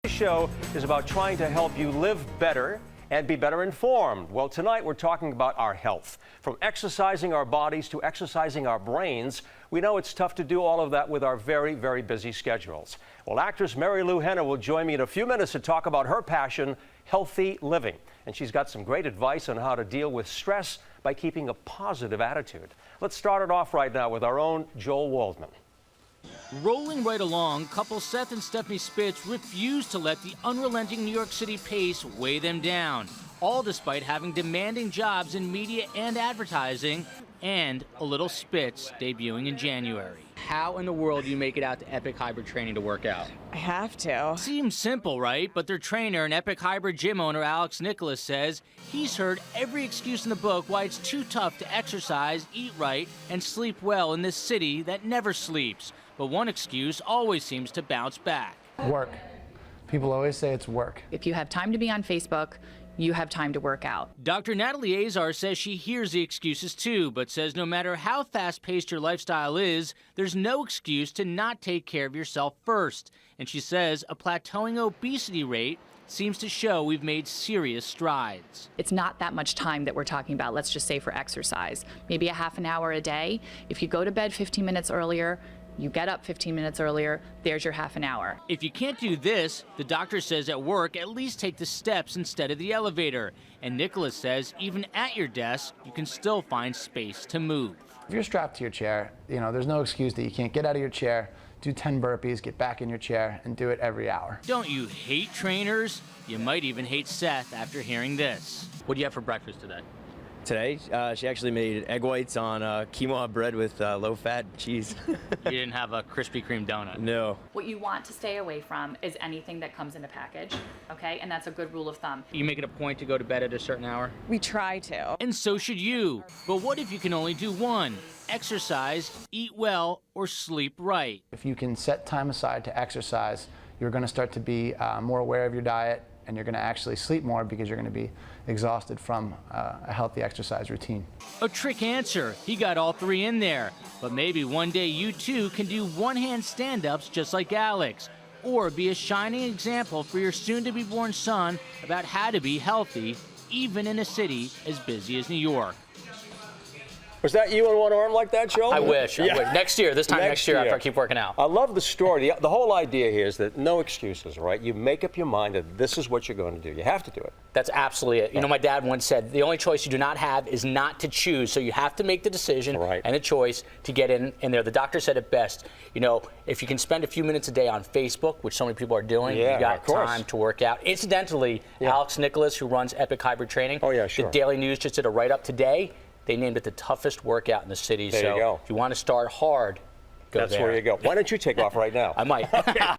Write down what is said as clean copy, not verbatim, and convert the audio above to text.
This show is about trying to help you live better and be better informed. Well, tonight we're talking about our health. From exercising our bodies to exercising our brains, we know it's tough to do all of that with our very, very busy schedules. Well, actress Mary Lou Henner will join me in a few minutes to talk about her passion, healthy living. And she's got some great advice on how to deal with stress by keeping a positive attitude. Let's start it off right now with our own Joel Waldman. Rolling right along, couple Seth and Stephanie Spitz refuse to let the unrelenting New York City pace weigh them down, all despite having demanding jobs in media and advertising, and a little Spitz debuting in January. How in the world do you make it out to Epic Hybrid Training to work out? I have to. Seems simple, right? But their trainer and Epic Hybrid gym owner Alex Nicholas says he's heard every excuse in the book why it's too tough to exercise, eat right, and sleep well in this city that never sleeps. But one excuse always seems to bounce back. Work. People always say it's work. If you have time to be on Facebook, you have time to work out. Dr. Natalie Azar says she hears the excuses too, but says no matter how fast-paced your lifestyle is, there's no excuse to not take care of yourself first. And she says a plateauing obesity rate seems to show we've made serious strides. It's not that much time that we're talking about, let's just say for exercise. Maybe a half an hour a day. If you go to bed 15 minutes earlier, you get up 15 minutes earlier, there's your half an hour. If you can't do this, the doctor says at work, at least take the steps instead of the elevator. And Nicholas says even at your desk, you can still find space to move. If you're strapped to your chair, there's no excuse that you can't get out of your chair, do 10 burpees, get back in your chair, and do it every hour. Don't you hate trainers? You might even hate Seth after hearing this. What do you have for breakfast today? Today, she actually made egg whites on quinoa bread with low-fat cheese. You didn't have a Krispy Kreme donut? No. What you want to stay away from is anything that comes in a package, okay? And that's a good rule of thumb. You make it a point to go to bed at a certain hour? We try to. And so should you. But what if you can only do one? Exercise, eat well, or sleep right. If you can set time aside to exercise, you're going to start to be more aware of your diet, and you're going to actually sleep more because you're going to be exhausted from a healthy exercise routine. A trick answer. He got all three in there. But maybe one day you too can do one-hand stand-ups just like Alex. Or be a shining example for your soon-to-be-born son about how to be healthy, even in a city as busy as New York. Was that you on one arm like that, Joe? I wish. Yeah. I wish. Next year, this time next year, after I keep working out. I love the story. The whole idea here is that no excuses, right? You make up your mind that this is what you're going to do. You have to do it. That's absolutely it. You know, my dad once said, the only choice you do not have is not to choose. So you have to make the decision and the choice to get in there. The doctor said it best. You know, if you can spend a few minutes a day on Facebook, which so many people are doing, you got time to work out. Incidentally, Alex Nicholas, who runs Epic Hybrid Training, the Daily News just did a write-up today. They named it the toughest workout in the city. There you go. If you want to start hard, go there. That's where you go. Why don't you take off right now? I might.